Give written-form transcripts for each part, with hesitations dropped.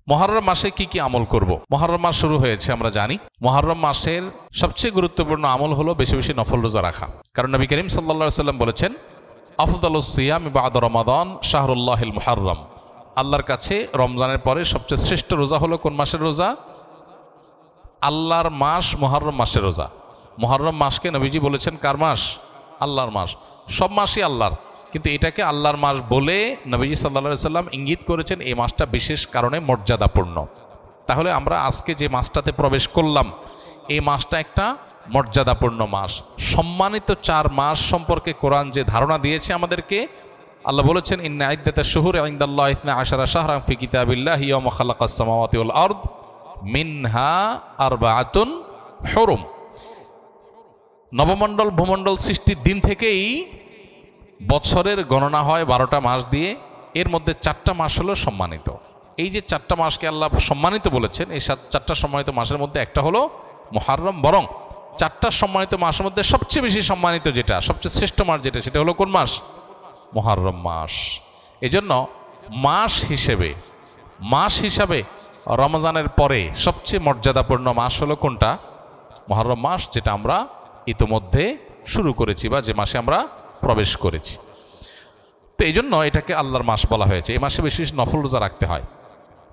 মুহররম মাসে কি কি আমল করব? মুহররম মাস শুরু হয়েছে, আমরা জানি। মুহররম মাসের সবচেয়ে গুরুত্বপূর্ণ আমল হলো বেশি বেশি নফল রোজা রাখা। কারণ নবী করিম সাল্লাল্লাহু আলাইহি ওয়াসাল্লাম বলেছেন, আফদালুস সিয়াম বা'দা রমাদান শাহরুল্লাহিল মুহররম। আল্লাহর কাছে রমজানের পরে সবচেয়ে শ্রেষ্ঠ রোজা হলো কোন মাসের রোজা? আল্লাহর মাস মুহররম মাসের রোজা। মুহররম মাসকে নবীজি বলেছেন কার মাস? আল্লাহর মাস। সব মাসই আল্লাহর, কিন্তু এটাকে আল্লাহর মাস বলে নবীজি সাল্লাল্লাহু আলাইহি সাল্লাম ইঙ্গিত করেছেন এই মাসটা বিশেষ কারণে মর্যাদাপূর্ণ। তাহলে আমরা আজকে যে মাসটাতে প্রবেশ করলাম, এই মাসটা একটা মর্যাদাপূর্ণ মাস। সম্মানিত 4 মাস সম্পর্কে কোরআন যে ধারণা দিয়েছে আমাদেরকে, আল্লাহ বলেছেন, ইন্না ইদ্দাতাশ শুহুরি ইনদাল্লাহি 12 শাহরান ফি কিতাবিল্লাহি ইয়াওমা খালাকাস সামাওয়াতি ওয়াল আরদ মিনহা আরবাআতুন হুরুম। নবমণ্ডল ভূমণ্ডল সৃষ্টির দিন থেকেই বছরের গণনা হয় 12টা মাস দিয়ে। এর মধ্যে 4টা মাস হলো সম্মানিত। এই যে 4টা মাসকে আল্লাহ সম্মানিত বলেছেন, এই 4টা সম্মানিত মাসের মধ্যে একটা হলো মুহররম। বরং 4টা সম্মানিত মাসের মধ্যে সবচেয়ে বেশি সম্মানিত যেটা, সবচেয়ে শ্রেষ্ঠ মাস যেটা, সেটা হলো কোন মাস? মুহররম মাস। এজন্য মাস হিসাবে রমজানের পরে সবচেয়ে মর্যাদাপূর্ণ মাস হলো কোনটা? মুহররম মাস, যেটা আমরা ইতোমধ্যে শুরু করেছি বা যে মাসে আমরা প্রবেশ করেছি। তো এই জন্য এটাকে আল্লাহর মাস বলা হয়েছে। এই মাসে বেশি বেশি নফল রোজা রাখতে হয়।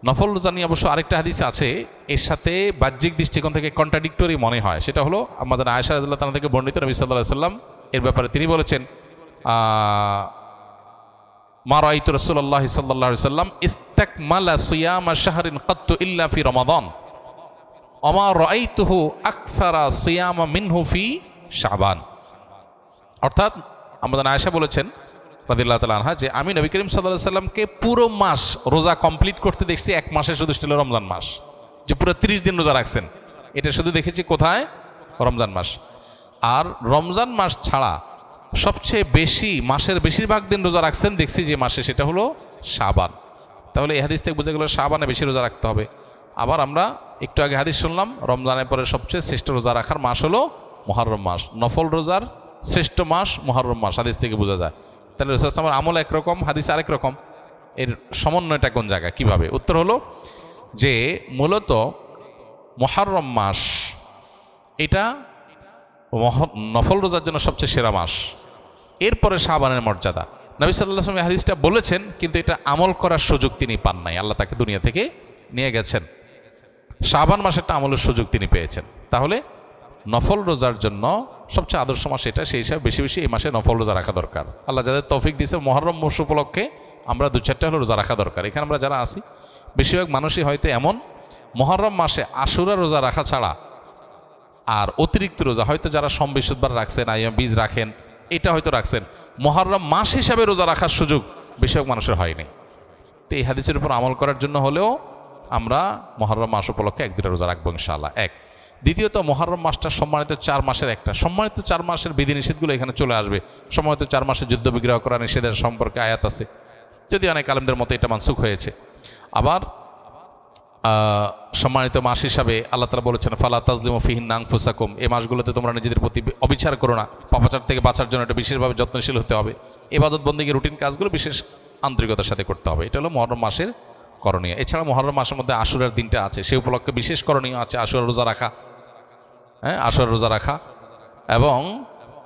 নফল রোজা নিয়ে অবশ্য আরেকটা হাদিস আছে, এর সাথে বাহ্যিক দৃষ্টিকোণ থেকে কন্ট্রাডিক্টরি মনে হয়। সেটা হলো আমাদের আয়েশা রাদিয়াল্লাহু তাআলা থেকে বর্ণিত, নবী সাল্লাল্লাহু আলাইহি ওয়াসাল্লাম এর ব্যাপারে তিনি বলেছেন, মা রাআইতু রাসূলুল্লাহ সাল্লাল্লাহু আলাইহি ওয়াসাল্লাম ইস্তাকমালা সিয়ামা শাহরিন কাত্তু ইল্লা ফি রমাদান ওয়া মা রাআইতুহু আকসারা সিয়ামা মিনহু ফি শাবান। অর্থাৎ আমাদের আয়েশা বলেছেন রাদিয়াল্লাহু তাআলা আনহা, যে আমি নবী করিম সাল্লাল্লাহু আলাইহি ওয়াসাল্লামকে পুরো মাস রোজা কমপ্লিট করতে দেখছি এক মাসে, শুধু ছিল রমজান মাস, যে পুরো 30 দিন রোজা রাখছেন। এটা শুধু দেখেছি কোথায়? রমজান মাস। আর রমজান মাস ছাড়া সবচেয়ে বেশি, মাসের বেশিরভাগ দিন রোজা রাখছেন দেখছি যে মাসে, সেটা হলো শাবান। তাহলে এই হাদিস থেকে বোঝা গেল শাবানে বেশি রোজা রাখতে হবে। আবার আমরা একটু আগে হাদিস শুনলাম, রমজানের পরে সবচেয়ে শ্রেষ্ঠ রোজা রাখার মাস হলো মুহররম মাস। নফল রোজার শ্রেষ্ঠ মাস মুহররম মাস, হাদিস থেকে বোঝা যায়। তাহলে রাসূল সাল্লাল্লাহু আলাইহি ওয়াসাল্লামের আমল একরকম, হাদিস আরেক রকম। এর সমন্বয়টা কোন জায়গায়, কিভাবে? উত্তর হলো যে মূলত মুহররম মাস এটা নফল রোজার জন্য সবচেয়ে সেরা মাস। এরপরে শাবানের মর্যাদা। নবী সাল্লাল্লাহু আলাইহি ওয়াসাল্লাম হাদিসটা বলেছেন, কিন্তু এটা আমল করার সুযোগ তিনি পান নাই। আল্লাহ তাকে দুনিয়া থেকে নিয়ে গেছেন। শাবান মাসেরটা আমলের সুযোগ তিনি পেয়েছেন। তাহলে নফল রোজার জন্য সবচেয়ে আদর্শ মাস এটা, সেই হিসাবে বেশি বেশি এই মাসে নফল রোজা রাখা দরকার। আল্লাহ যাদের তৌফিক দিয়েছে, মুহররম মাস উপলক্ষে আমরা 2-4টা হলো রোজা রাখা দরকার। এখানে আমরা যারা আছি বেশিরভাগ মানুষই হয়তো এমন, মুহররম মাসে আশুরা রোজা রাখা ছাড়া আর অতিরিক্ত রোজা হয়তো যারা সোম বৃহস্পতিবার রাখছেন, আইয়াম বীজ রাখেন, এটা হয়তো রাখছেন, মুহররম মাস হিসাবে রোজা রাখার সুযোগ বেশিরভাগ মানুষের হয়নি। তো এই হাদিসের উপর আমল করার জন্য হলেও আমরা মুহররম মাস উপলক্ষে 1-2টা রোজা রাখবো ইনশাআল্লাহ। এক। দ্বিতীয়ত, মুহররম মাসটা সম্মানিত 4 মাসের একটা। সম্মানিত 4 মাসের বিধিনিষেধগুলো এখানে চলে আসবে। সম্মানিত 4 মাসে যুদ্ধ বিগ্রহ করা নিষেধের সম্পর্কে আয়াত আছে, যদি অনেক আলেমদের মতে এটা মানসুখ হয়েছে। আবার সম্মানিত মাস হিসাবে আল্লাহ তাআলা বলেছেন, ফালা তাজলিমু ফিহিন্না আনফুসাকুম, এই মাসগুলোতে তোমরা নিজেদের প্রতি অবিচার করো না। পাপাচার থেকে বাঁচার জন্য এটা বিশেষভাবে যত্নশীল হতে হবে। ইবাদত বন্দেগী রুটিন কাজগুলো বিশেষ আন্তরিকতার সাথে করতে হবে। এটা হলো মুহররম মাসের করণীয়। এছাড়া মুহররম মাসের মধ্যে আশুরার দিনটা আছে, সেই উপলক্ষে বিশেষ করণীয় আছে আশুরা রোজা রাখা। হ্যাঁ, আশুরা রোজা রাখা এবং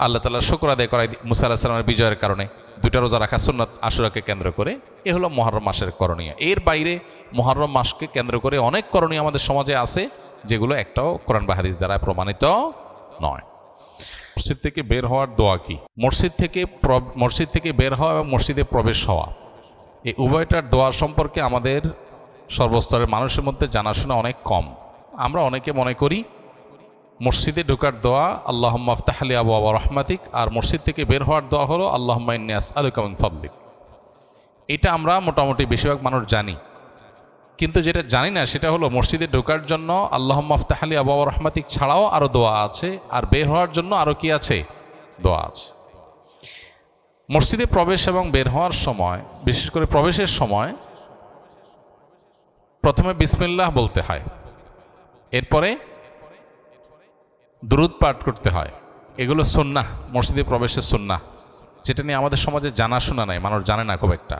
আল্লাহ তাআলার শুকর আদায় করা মুসা আলাইহিস সালামের বিজয়ের কারণে 2টা রোজা রাখা সুন্নাত আশুরাকে কেন্দ্র করে। এ হলো মুহররম মাসের করণীয়। এর বাইরে মুহররম মাসকে কেন্দ্র করে অনেক করণীয় আমাদের সমাজে আছে, যেগুলো একটাও কোরআন বা হাদিস দ্বারা প্রমাণিত নয়। মসজিদ থেকে বের হওয়ার দোয়া কি? মসজিদ থেকে বের হওয়া এবং মসজিদে প্রবেশ হওয়া, এই উভয়টার দোয়া সম্পর্কে আমাদের সর্বস্তরের মানুষের মধ্যে জানাশোনা অনেক কম। আমরা অনেকে মনে করি মসজিদে ঢোকার দোয়া আল্লাহুম্মা আফতাহ লি আবওয়াবা রাহমাতিক, আর মসজিদ থেকে বের হওয়ার দোয়া হলো আল্লাহুম্মা ইন্নী আসআলুকা মিন ফাদলিক। এটা আমরা মোটামুটি বেশিরভাগ মানুষ জানি, কিন্তু যেটা জানি না সেটা হলো মসজিদে ঢোকার জন্য আল্লাহুম্মা আফতাহ লি আবওয়াবা রাহমাতিক ছাড়াও আরও দোয়া আছে, আর বের হওয়ার জন্য আরও কি আছে? দোয়া আছে। মসজিদে প্রবেশ এবং বের হওয়ার সময়, বিশেষ করে প্রবেশের সময়, প্রথমে বিসমিল্লাহ বলতে হয়, এরপরে দুরূদ পাঠ করতে হয়। এগুলো সুন্নাহ, মসজিদে প্রবেশের সুন্নাহ, যেটা নিয়ে আমাদের সমাজে জানাশোনা নাই, মানুষ জানে না খুব একটা।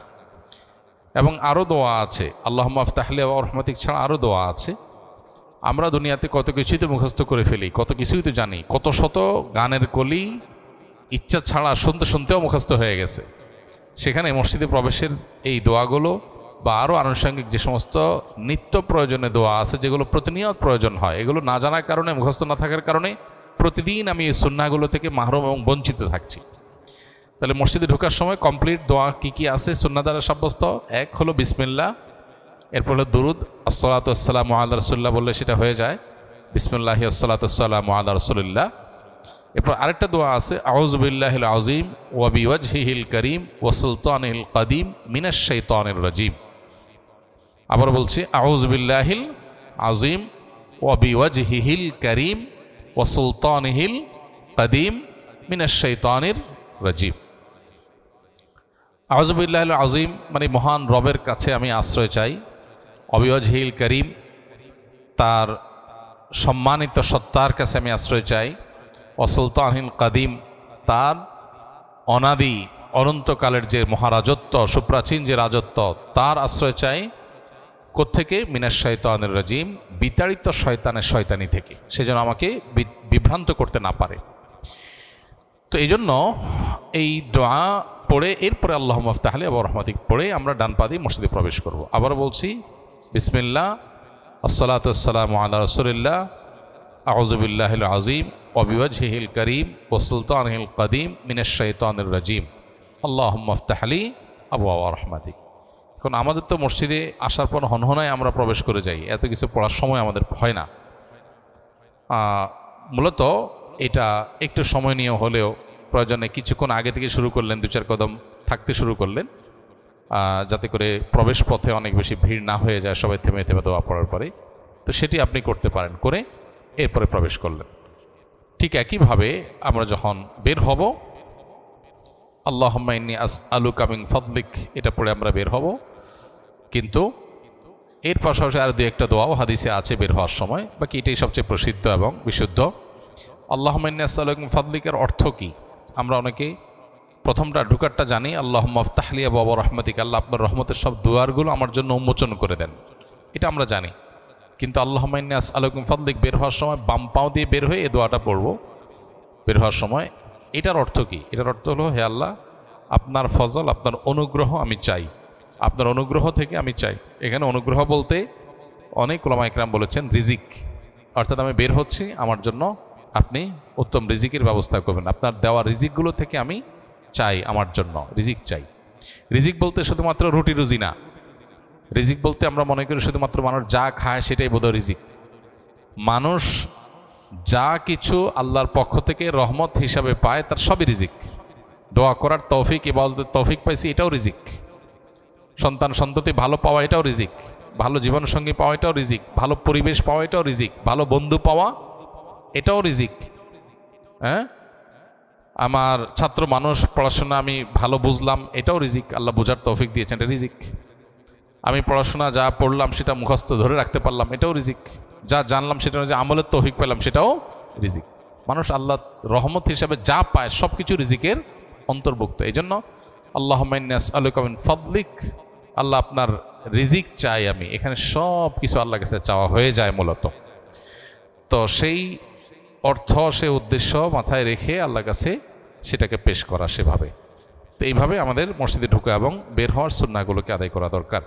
এবং আরও দোয়া আছে, আল্লাহুম্মা আফতাহলি ওয়া রহমাতিক ছাড়া আরও দোয়া আছে। আমরা দুনিয়াতে কত কিছুই তো মুখস্থ করে ফেলি, কত কিছুই তো জানি, কত শত গানের কলি ইচ্ছা ছাড়া শুনতে শুনতেও মুখস্থ হয়ে গেছে। সেখানে মসজিদে প্রবেশের এই দোয়াগুলো বা আরও আনুষঙ্গিক যে সমস্ত নিত্য প্রয়োজনে দোয়া আছে, যেগুলো প্রতিনিয়ত প্রয়োজন হয়, এগুলো না জানার কারণে, মুখস্থ না থাকার কারণে প্রতিদিন আমি এই সুন্নাহগুলো থেকে মাহরুম এবং বঞ্চিত থাকছি। তাহলে মসজিদে ঢোকার সময় কমপ্লিট দোয়া কি কি আছে সুন্নাহ দ্বারা সাব্যস্ত? এক হলো বিসমিল্লাহ, এরপর হলো দুরুদ আসসালাতু ওয়াসসালামু আলা রাসূলিল্লাহ বললে সেটা হয়ে যায় বিসমিল্লাহি আসসালাতু ওয়াসসালামু আলা রাসূলিল্লাহ। এরপর আরেকটা দোয়া আছে আউযু বিল্লাহিল আযীম ওয়া বিওয়াজহিহিল কারীম ওয়া সুলতানিল কাদীম মিনাশ শাইতানির রাজীম। আবার বলছি আউযু বিল্লাহিল আযীম ওয়া বিওয়াজহিহিল কারীম ওয়া সুলতানিহিল কাদীম মিনাশ শাইতানির রাজীম। আউযু বিল্লাহিল আযীম মানে মহান রবের কাছে আমি আশ্রয় চাই, অবিওয়াজহিল করিম তার সম্মানিত সত্তার কাছে আমি আশ্রয় চাই, অসুলতানিল কাদিম তার অনাদি অনন্তকালের যে মহারাজত্ব, সুপ্রাচীন যে রাজত্ব, তার আশ্রয় চাই। কোত্থেকে? মিনাশ শাইতানির রাজীম, বিতাড়িত শয়তানের শয়তানি থেকে, সে যেন আমাকে বিভ্রান্ত করতে না পারে। তো এই জন্য এই দোয়া পড়ে এরপরে আল্লাহুম্মা আফতাহলি ওয়া রহমাতিক পড়ে আমরা ডান পা দিয়ে মসজিদে প্রবেশ করব। আবার বলছি বিসমিল্লাহ আসসালাতু ওয়াসসালামু আলা রাসূলিল্লাহ আউযু বিল্লাহিল আযীম ওয়া বিওয়াজহিহিল কারীম ওয়া সুলতানিহিল কাদীম মিনাশ শাইতানির রাজীম আল্লাহুম্মা আফতাহলি আবওয়াবা রহমাতিক। এখন আমাদের তো মসজিদে আসার পর হনহনায় আমরা প্রবেশ করে যাই, এত কিছু পড়ার সময় আমাদের হয় না। মূলত এটা একটু সময় নিয়ে হলেও প্রয়োজনে কিছুক্ষণ আগে থেকে শুরু করলেন, 2-4 কদম থাকতে শুরু করলেন, যাতে করে প্রবেশ পথে অনেক বেশি ভিড় না হয়ে যায় সবাই থেমে থেমে দোয়া পড়ার পরে। তো সেটি আপনি করতে পারেন, করে এরপরে প্রবেশ করলেন। ঠিক একইভাবে আমরা যখন বের হব আল্লাহুম্মা ইন্নী আসআলুকা মিন ফাদলিক এটা পড়ে আমরা বের হব। কিন্তু এর পাশাপাশি আর 2-1টা দোয়াও হাদিসে আছে বের হওয়ার সময়, বাকি এটাই সবচেয়ে প্রসিদ্ধ এবং বিশুদ্ধ। আল্লাহুম্মা ইন্নী আসআলুকা মিন ফাদলিকের অর্থ কি? আমরা অনেকেই প্রথমটা ঢুকারটা জানি, আল্লাহুম্মা আফতাহলি আবওয়াবা রহমাতিক, আল্লাহ আপনার রহমতের সব দুয়ারগুলো আমার জন্য উন্মোচন করে দেন, এটা আমরা জানি। কিন্তু আল্লাহুম্মা ইন্নী আসআলুকা মিন ফাদলিক বের হওয়ার সময় বাম পাও দিয়ে বের হয়ে এই দোয়াটা পড়ব বের হওয়ার সময়। এটার অর্থ কি? এটার অর্থ হলো, হে আল্লাহ আপনার ফজল, আপনার অনুগ্রহ আমি চাই, আপনার অনুগ্রহ থেকে আমি চাই। এখানে অনুগ্রহ বলতে অনেক উলামা ইকরাম বলেছেন রিজিক, অর্থাৎ আমি বের হচ্ছি, আমার জন্য আপনি উত্তম রিজিকের ব্যবস্থা করবেন, আপনার দেওয়া রিজিকগুলো থেকে আমি চাই, আমার জন্য রিজিক চাই। রিজিক বলতে শুধুমাত্র রুটি রুজি না, রিজিক বলতে আমরা মনে করি শুধুমাত্র মানুষ যা খায় সেটাই বোধহয় রিজিক। মানুষ যা কিছু আল্লাহর পক্ষ থেকে রহমত হিসাবে পায় তার সবই রিজিক। দোয়া করার তৌফিক, ইবাদতের তৌফিক পাইছি, এটাও রিজিক। সন্তান সন্ততি ভালো পাওয়া, এটাও রিজিক। ভালো জীবনসঙ্গী পাওয়া, এটাও রিজিক। ভালো পরিবেশ পাওয়া, এটাও রিজিক। ভালো বন্ধু পাওয়া, এটাও রিজিক। হ্যাঁ, আমার ছাত্র মানুষ, পড়াশোনা আমি ভালো বুঝলাম, এটাও রিজিক, আল্লাহ বোঝার তৌফিক দিয়েছেন, এটা রিজিক। আমি পড়াশোনা যা পড়লাম সেটা মুখস্থ ধরে রাখতে পারলাম, এটাও রিজিক। যা জানলাম সেটা যে আমলের তৌফিক পেলাম, সেটাও রিজিক। মানুষ আল্লাহ রহমত হিসাবে যা পায় সব কিছু রিজিকের অন্তর্ভুক্ত। এই জন্য আল্লাহুম্মা ইন্নী আসআলুকা মিন ফাদলিক, আল্লাহ আপনার রিজিক চাই আমি, এখানে সব কিছু আল্লাহর কাছে চাওয়া হয়ে যায় মূলত। তো সেই অর্থ, সেই উদ্দেশ্য মাথায় রেখে আল্লাহর কাছে সেটাকে পেশ করা সেভাবে। তো এইভাবে আমাদের মসজিদে ঢোকা এবং বের হওয়ার সুন্নাহগুলোকে আদায় করা দরকার।